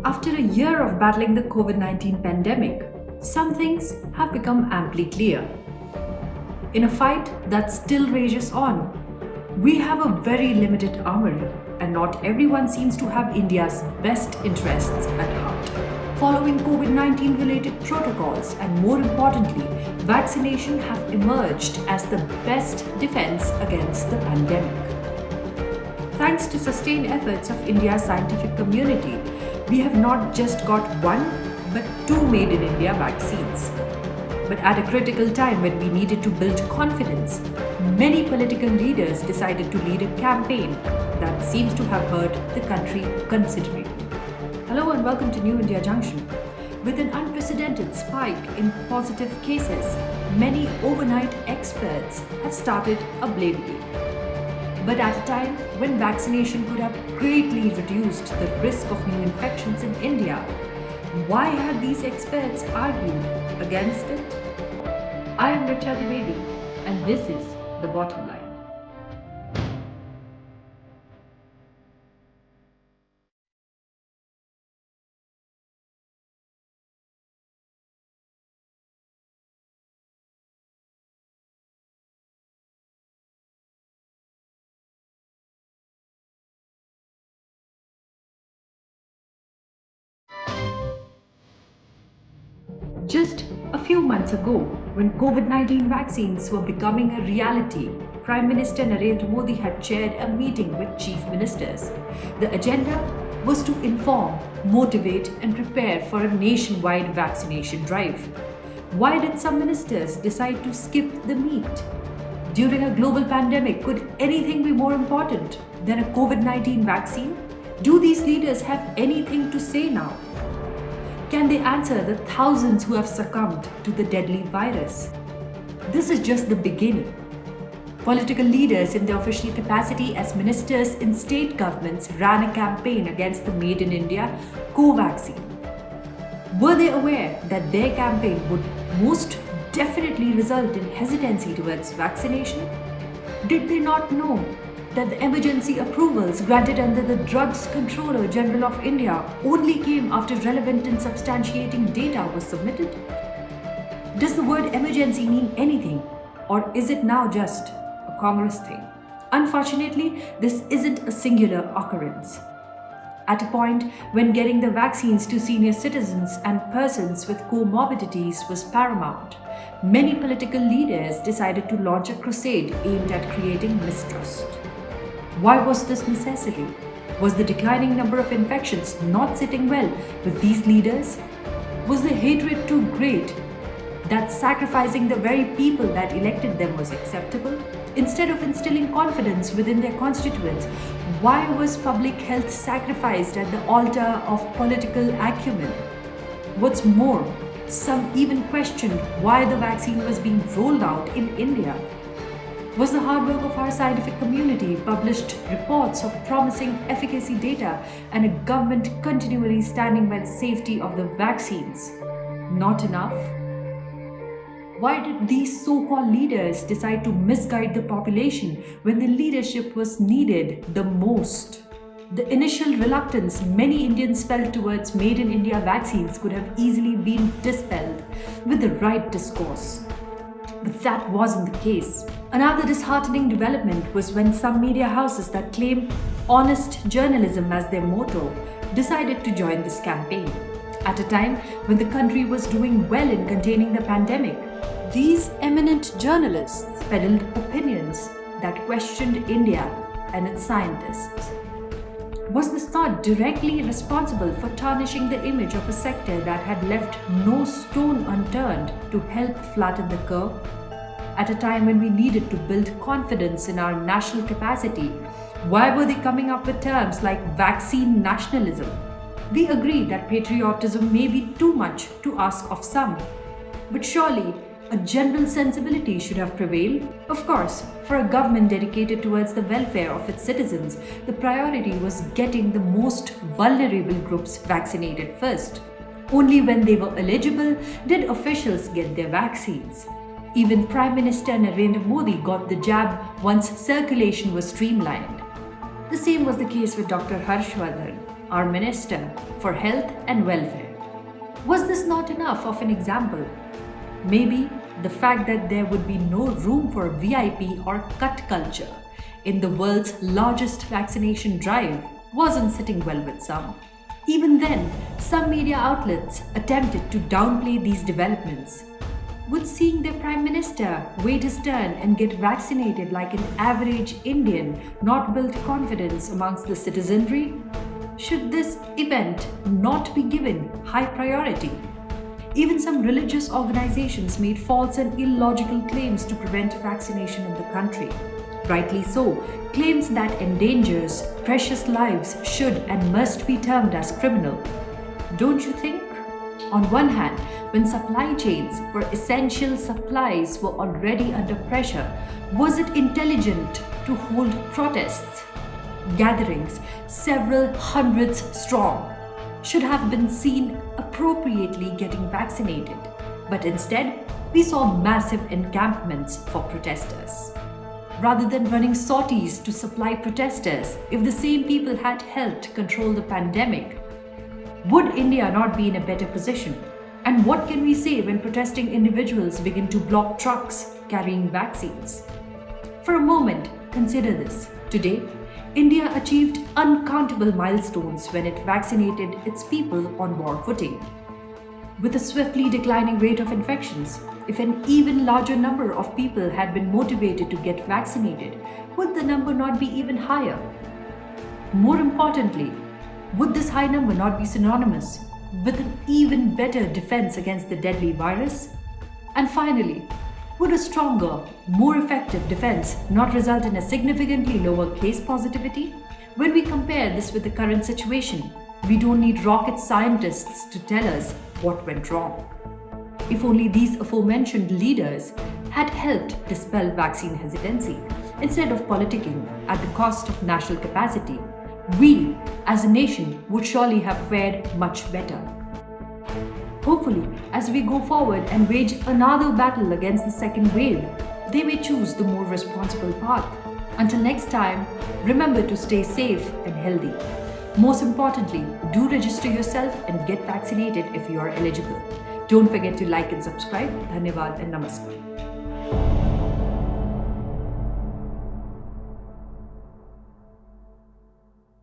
After a year of battling the COVID-19 pandemic, some things have become amply clear. In a fight that still rages on, we have a very limited armory, and not everyone seems to have India's best interests at heart. Following COVID-19 related protocols and, more importantly, vaccination have emerged as the best defense against the pandemic. Thanks to sustained efforts of India's scientific community, we have not just got one, but two made in India vaccines. But at a critical time when we needed to build confidence, many political leaders decided to lead a campaign that seems to have hurt the country considerably. Hello and welcome to New India Junction. With an unprecedented spike in positive cases, many overnight experts have started a blame game. But at a time when vaccination could have greatly reduced the risk of new infections in India, why have these experts argued against it? I am Richa Dwivedi, and this is The Bottom Line. Just a few months ago, when COVID-19 vaccines were becoming a reality, Prime Minister Narendra Modi had chaired a meeting with chief ministers. The agenda was to inform, motivate and prepare for a nationwide vaccination drive. Why did some ministers decide to skip the meet? During a global pandemic, could anything be more important than a COVID-19 vaccine? Do these leaders have anything to say now? Can they answer the thousands who have succumbed to the deadly virus? This is just the beginning. Political leaders in their official capacity as ministers in state governments ran a campaign against the Made in India co-vaccine. Were they aware that their campaign would most definitely result in hesitancy towards vaccination? Did they not know that the emergency approvals granted under the Drugs Controller General of India only came after relevant and substantiating data was submitted? Does the word emergency mean anything, or is it now just a Congress thing? Unfortunately, this isn't a singular occurrence. At a point when getting the vaccines to senior citizens and persons with comorbidities was paramount, many political leaders decided to launch a crusade aimed at creating mistrust. Why was this necessary? Was the declining number of infections not sitting well with these leaders? Was the hatred too great that sacrificing the very people that elected them was acceptable? Instead of instilling confidence within their constituents, why was public health sacrificed at the altar of political acumen? What's more, some even questioned why the vaccine was being rolled out in India. Was the hard work of our scientific community, published reports of promising efficacy data, and a government continually standing by the safety of the vaccines not enough? Why did these so-called leaders decide to misguide the population when the leadership was needed the most? The initial reluctance many Indians felt towards Made in India vaccines could have easily been dispelled with the right discourse. But that wasn't the case. Another disheartening development was when some media houses that claim honest journalism as their motto decided to join this campaign. At a time when the country was doing well in containing the pandemic, these eminent journalists peddled opinions that questioned India and its scientists. Was this not directly responsible for tarnishing the image of a sector that had left no stone unturned to help flatten the curve? At a time when we needed to build confidence in our national capacity, why were they coming up with terms like vaccine nationalism? We agree that patriotism may be too much to ask of some, but surely a general sensibility should have prevailed. Of course, for a government dedicated towards the welfare of its citizens, the priority was getting the most vulnerable groups vaccinated first. Only when they were eligible did officials get their vaccines. Even Prime Minister Narendra Modi got the jab once circulation was streamlined. The same was the case with Dr. Harshvardhan, our Minister for Health and Welfare. Was this not enough of an example? Maybe the fact that there would be no room for VIP or cut culture in the world's largest vaccination drive wasn't sitting well with some. Even then, some media outlets attempted to downplay these developments. Would seeing their Prime Minister wait his turn and get vaccinated like an average Indian not build confidence amongst the citizenry? Should this event not be given high priority? Even some religious organizations made false and illogical claims to prevent vaccination in the country. Rightly so, claims that endangers precious lives should and must be termed as criminal. Don't you think? On one hand, when supply chains for essential supplies were already under pressure, was it intelligent to hold protests? Gatherings, several hundreds strong, should have been seen appropriately getting vaccinated, but instead, we saw massive encampments for protesters. Rather than running sorties to supply protesters, if the same people had helped control the pandemic, would India not be in a better position? And what can we say when protesting individuals begin to block trucks carrying vaccines? For a moment, consider this. Today, India achieved uncountable milestones when it vaccinated its people on war footing. With a swiftly declining rate of infections, if an even larger number of people had been motivated to get vaccinated, would the number not be even higher? More importantly, would this high number not be synonymous with an even better defense against the deadly virus? And finally, would a stronger, more effective defense not result in a significantly lower case positivity? When we compare this with the current situation, we don't need rocket scientists to tell us what went wrong. If only these aforementioned leaders had helped dispel vaccine hesitancy instead of politicking at the cost of national capacity, we as a nation would surely have fared much better. Hopefully, as we go forward and wage another battle against the second wave, they may choose the more responsible path. Until next time, remember to stay safe and healthy. Most importantly, do register yourself and get vaccinated if you are eligible. Don't forget to like and subscribe. Dhanyavad and Namaskar.